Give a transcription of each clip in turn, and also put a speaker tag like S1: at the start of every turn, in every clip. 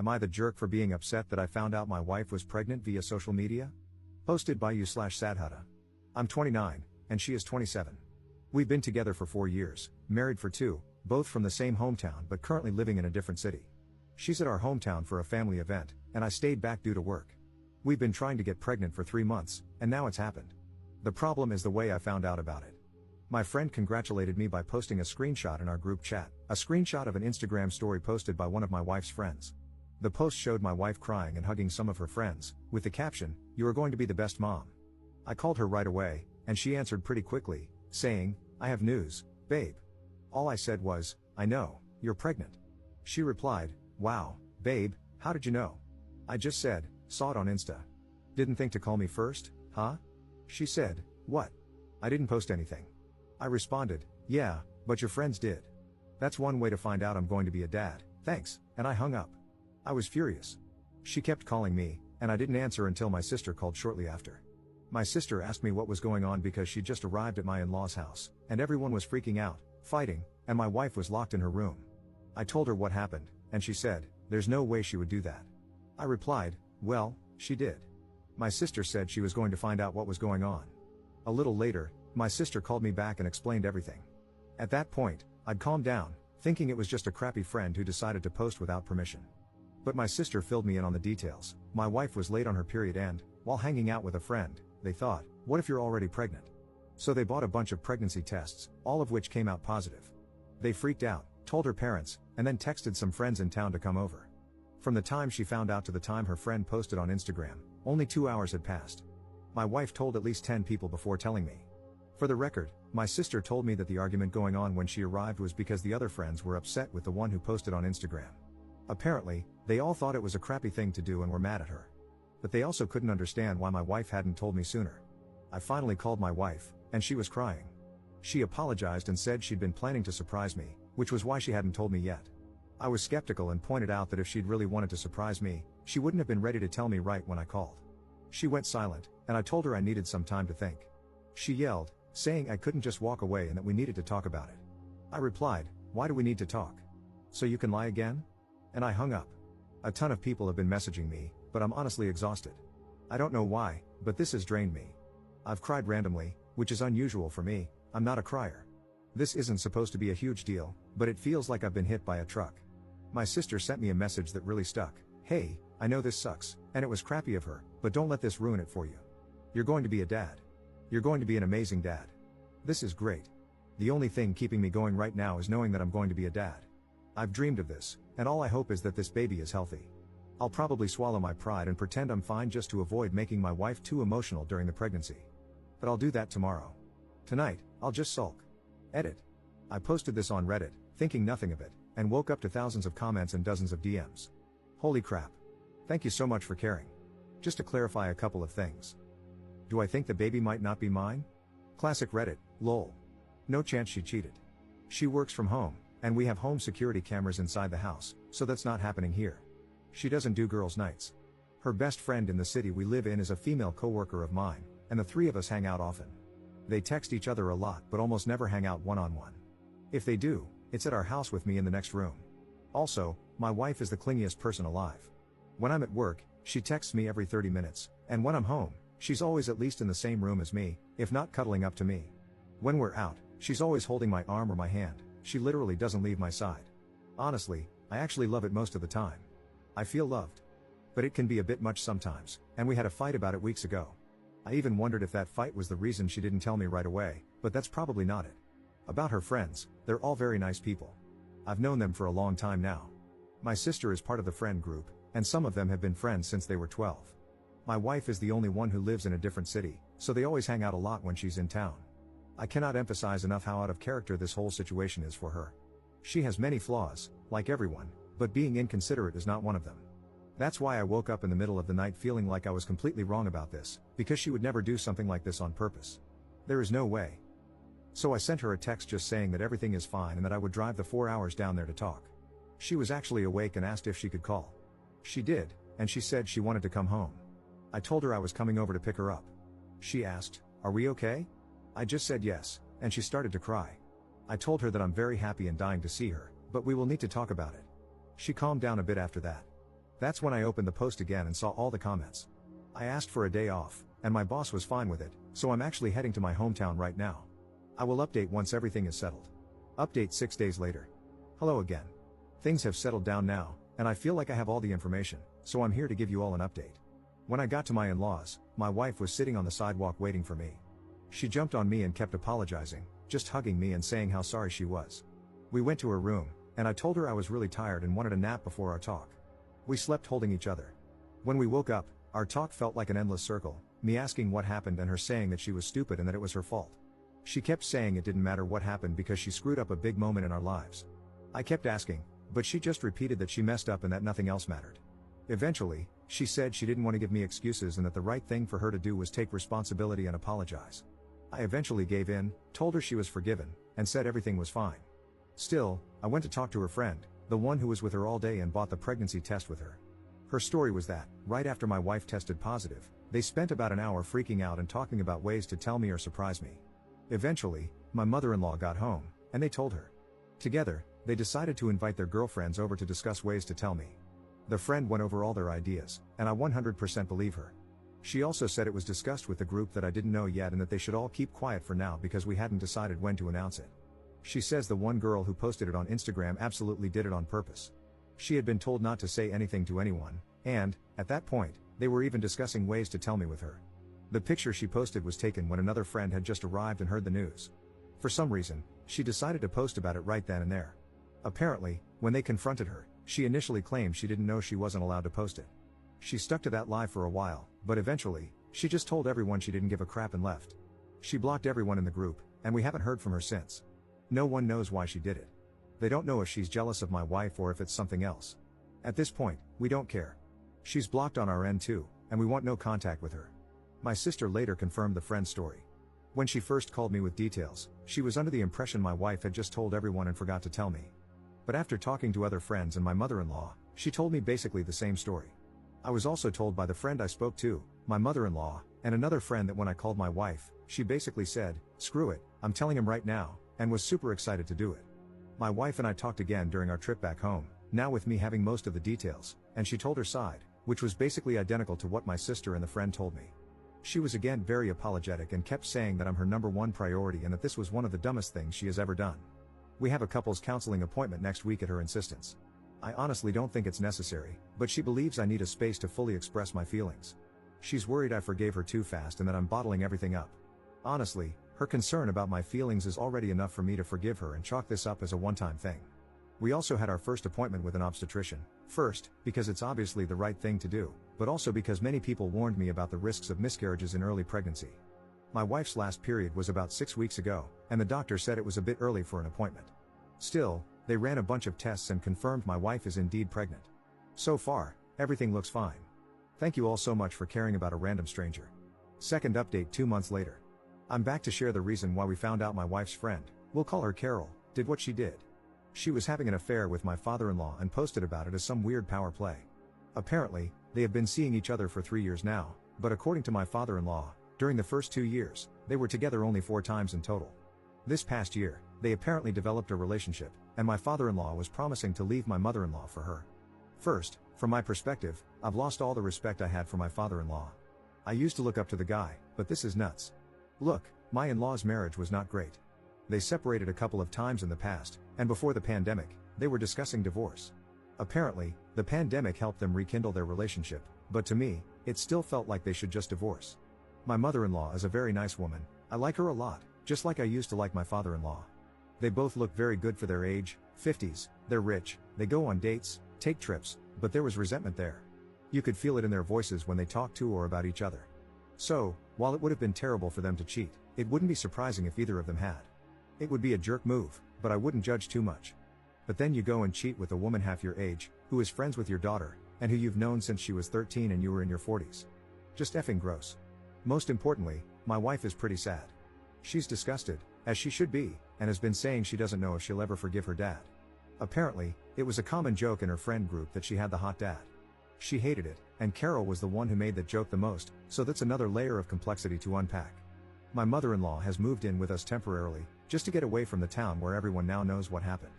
S1: Am I the jerk for being upset that I found out my wife was pregnant via social media? Posted by you/Sadhutta. I'm 29, and she is 27. We've been together for 4 years, married for 2, both from the same hometown but currently living in a different city. She's at our hometown for a family event, and I stayed back due to work. We've been trying to get pregnant for 3 months, and now it's happened. The problem is the way I found out about it. My friend congratulated me by posting a screenshot in our group chat, a screenshot of an Instagram story posted by one of my wife's friends. The post showed my wife crying and hugging some of her friends, with the caption, "You are going to be the best mom." I called her right away, and she answered pretty quickly, saying, "I have news, babe." All I said was, "I know, you're pregnant." She replied, "Wow, babe, how did you know?" I just said, "Saw it on Insta." "Didn't think to call me first, huh?" She said, "What? I didn't post anything." I responded, "Yeah, but your friends did. That's one way to find out I'm going to be a dad, thanks," and I hung up. I was furious. She kept calling me, and I didn't answer until my sister called shortly after. My sister asked me what was going on because she just arrived at my in-laws' house, and everyone was freaking out, fighting, and my wife was locked in her room. I told her what happened, and she said, "There's no way she would do that." I replied, "Well, she did." My sister said she was going to find out what was going on. A little later, my sister called me back and explained everything. At that point, I'd calmed down, thinking it was just a crappy friend who decided to post without permission. But my sister filled me in on the details. My wife was late on her period and, while hanging out with a friend, they thought, "What if you're already pregnant?" So they bought a bunch of pregnancy tests, all of which came out positive. They freaked out, told her parents, and then texted some friends in town to come over. From the time she found out to the time her friend posted on Instagram, only 2 hours had passed. My wife told at least 10 people before telling me. For the record, my sister told me that the argument going on when she arrived was because the other friends were upset with the one who posted on Instagram. Apparently, they all thought it was a crappy thing to do and were mad at her. But they also couldn't understand why my wife hadn't told me sooner. I finally called my wife, and she was crying. She apologized and said she'd been planning to surprise me, which was why she hadn't told me yet. I was skeptical and pointed out that if she'd really wanted to surprise me, she wouldn't have been ready to tell me right when I called. She went silent, and I told her I needed some time to think. She yelled, saying I couldn't just walk away and that we needed to talk about it. I replied, "Why do we need to talk? So you can lie again?" And I hung up. A ton of people have been messaging me, but I'm honestly exhausted. I don't know why, but this has drained me. I've cried randomly, which is unusual for me. I'm not a crier. This isn't supposed to be a huge deal, but it feels like I've been hit by a truck. My sister sent me a message that really stuck. "Hey, I know this sucks, and it was crappy of her, but don't let this ruin it for you. You're going to be a dad. You're going to be an amazing dad. This is great. The only thing keeping me going right now is knowing that I'm going to be a dad. I've dreamed of this, and all I hope is that this baby is healthy. I'll probably swallow my pride and pretend I'm fine just to avoid making my wife too emotional during the pregnancy. But I'll do that tomorrow. Tonight, I'll just sulk." Edit. I posted this on Reddit, thinking nothing of it, and woke up to thousands of comments and dozens of DMs. Holy crap. Thank you so much for caring. Just to clarify a couple of things. Do I think the baby might not be mine? Classic Reddit, lol. No chance she cheated. She works from home, and we have home security cameras inside the house, so that's not happening here. She doesn't do girls' nights. Her best friend in the city we live in is a female coworker of mine, and the three of us hang out often. They text each other a lot but almost never hang out one-on-one. If they do, it's at our house with me in the next room. Also, my wife is the clingiest person alive. When I'm at work, she texts me every 30 minutes, and when I'm home, she's always at least in the same room as me, if not cuddling up to me. When we're out, she's always holding my arm or my hand. She literally doesn't leave my side. Honestly, I actually love it most of the time. I feel loved. But it can be a bit much sometimes, and we had a fight about it weeks ago. I even wondered if that fight was the reason she didn't tell me right away, but that's probably not it. About her friends, they're all very nice people. I've known them for a long time now. My sister is part of the friend group, and some of them have been friends since they were 12. My wife is the only one who lives in a different city, so they always hang out a lot when she's in town. I cannot emphasize enough how out of character this whole situation is for her. She has many flaws, like everyone, but being inconsiderate is not one of them. That's why I woke up in the middle of the night feeling like I was completely wrong about this, because she would never do something like this on purpose. There is no way. So I sent her a text just saying that everything is fine and that I would drive the 4 hours down there to talk. She was actually awake and asked if she could call. She did, and she said she wanted to come home. I told her I was coming over to pick her up. She asked, "Are we okay?" I just said yes, and she started to cry. I told her that I'm very happy and dying to see her, but we will need to talk about it. She calmed down a bit after that. That's when I opened the post again and saw all the comments. I asked for a day off, and my boss was fine with it, so I'm actually heading to my hometown right now. I will update once everything is settled. Update 6 days later. Hello again. Things have settled down now, and I feel like I have all the information, so I'm here to give you all an update. When I got to my in-laws, my wife was sitting on the sidewalk waiting for me. She jumped on me and kept apologizing, just hugging me and saying how sorry she was. We went to her room, and I told her I was really tired and wanted a nap before our talk. We slept holding each other. When we woke up, our talk felt like an endless circle, me asking what happened and her saying that she was stupid and that it was her fault. She kept saying it didn't matter what happened because she screwed up a big moment in our lives. I kept asking, but she just repeated that she messed up and that nothing else mattered. Eventually, she said she didn't want to give me excuses and that the right thing for her to do was take responsibility and apologize. I eventually gave in, told her she was forgiven, and said everything was fine. Still, I went to talk to her friend, the one who was with her all day and bought the pregnancy test with her. Her story was that, right after my wife tested positive, they spent about an hour freaking out and talking about ways to tell me or surprise me. Eventually, my mother-in-law got home, and they told her. Together, they decided to invite their girlfriends over to discuss ways to tell me. The friend went over all their ideas, and I 100% believe her. She also said it was discussed with the group that I didn't know yet and that they should all keep quiet for now because we hadn't decided when to announce it. She says the one girl who posted it on Instagram absolutely did it on purpose. She had been told not to say anything to anyone, and, at that point, they were even discussing ways to tell me with her. The picture she posted was taken when another friend had just arrived and heard the news. For some reason, she decided to post about it right then and there. Apparently, when they confronted her, she initially claimed she didn't know she wasn't allowed to post it. She stuck to that lie for a while, but eventually, she just told everyone she didn't give a crap and left. She blocked everyone in the group, and we haven't heard from her since. No one knows why she did it. They don't know if she's jealous of my wife or if it's something else. At this point, we don't care. She's blocked on our end too, and we want no contact with her. My sister later confirmed the friend's story. When she first called me with details, she was under the impression my wife had just told everyone and forgot to tell me. But after talking to other friends and my mother-in-law, she told me basically the same story. I was also told by the friend I spoke to, my mother-in-law, and another friend that when I called my wife, she basically said, "Screw it, I'm telling him right now," and was super excited to do it. My wife and I talked again during our trip back home, now with me having most of the details, and she told her side, which was basically identical to what my sister and the friend told me. She was again very apologetic and kept saying that I'm her #1 priority and that this was one of the dumbest things she has ever done. We have a couples counseling appointment next week at her insistence. I honestly don't think it's necessary, but she believes I need a space to fully express my feelings. She's worried I forgave her too fast and that I'm bottling everything up. Honestly, her concern about my feelings is already enough for me to forgive her and chalk this up as a one-time thing. We also had our first appointment with an obstetrician, first, because it's obviously the right thing to do, but also because many people warned me about the risks of miscarriages in early pregnancy. My wife's last period was about 6 weeks ago, and the doctor said it was a bit early for an appointment. Still, they ran a bunch of tests and confirmed my wife is indeed pregnant. So far, everything looks fine. Thank you all so much for caring about a random stranger. Second update 2 months later. I'm back to share the reason why we found out my wife's friend, we'll call her Carol, did what she did. She was having an affair with my father-in-law and posted about it as some weird power play. Apparently, they have been seeing each other for 3 years now, but according to my father-in-law, during the first 2 years, they were together only 4 times in total. This past year, they apparently developed a relationship, and my father-in-law was promising to leave my mother-in-law for her. First, from my perspective, I've lost all the respect I had for my father-in-law. I used to look up to the guy, but this is nuts. Look, my in-laws' marriage was not great. They separated a couple of times in the past, and before the pandemic, they were discussing divorce. Apparently, the pandemic helped them rekindle their relationship, but to me, it still felt like they should just divorce. My mother-in-law is a very nice woman, I like her a lot, just like I used to like my father-in-law. They both look very good for their age, 50s, they're rich, they go on dates, take trips, but there was resentment there. You could feel it in their voices when they talked to or about each other. So, while it would have been terrible for them to cheat, it wouldn't be surprising if either of them had. It would be a jerk move, but I wouldn't judge too much. But then you go and cheat with a woman half your age, who is friends with your daughter, and who you've known since she was 13 and you were in your 40s. Just effing gross. Most importantly, my wife is pretty sad. She's disgusted, as she should be, and has been saying she doesn't know if she'll ever forgive her dad. Apparently, it was a common joke in her friend group that she had the hot dad. She hated it, and Carol was the one who made that joke the most, so that's another layer of complexity to unpack. My mother-in-law has moved in with us temporarily, just to get away from the town where everyone now knows what happened.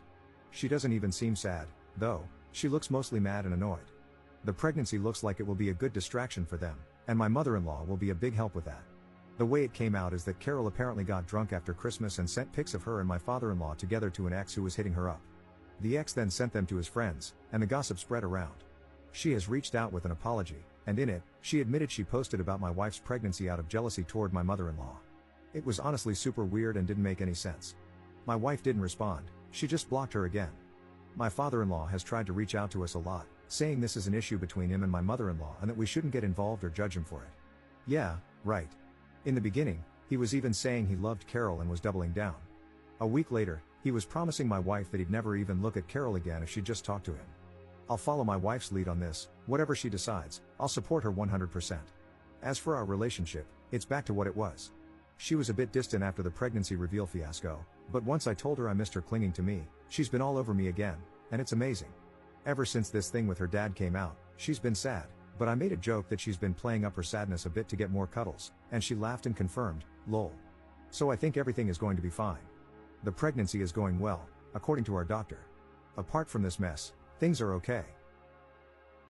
S1: She doesn't even seem sad, though, she looks mostly mad and annoyed. The pregnancy looks like it will be a good distraction for them, and my mother-in-law will be a big help with that. The way it came out is that Carol apparently got drunk after Christmas and sent pics of her and my father-in-law together to an ex who was hitting her up. The ex then sent them to his friends, and the gossip spread around. She has reached out with an apology, and in it, she admitted she posted about my wife's pregnancy out of jealousy toward my mother-in-law. It was honestly super weird and didn't make any sense. My wife didn't respond, she just blocked her again. My father-in-law has tried to reach out to us a lot, saying this is an issue between him and my mother-in-law and that we shouldn't get involved or judge him for it. Yeah, right. In the beginning, he was even saying he loved Carol and was doubling down. A week later, he was promising my wife that he'd never even look at Carol again if she'd just talk to him. I'll follow my wife's lead on this, whatever she decides, I'll support her 100%. As for our relationship, it's back to what it was. She was a bit distant after the pregnancy reveal fiasco, but once I told her I missed her clinging to me, she's been all over me again, and it's amazing. Ever since this thing with her dad came out, she's been sad, but I made a joke that she's been playing up her sadness a bit to get more cuddles, and she laughed and confirmed, lol. So I think everything is going to be fine. The pregnancy is going well, according to our doctor. Apart from this mess, things are okay.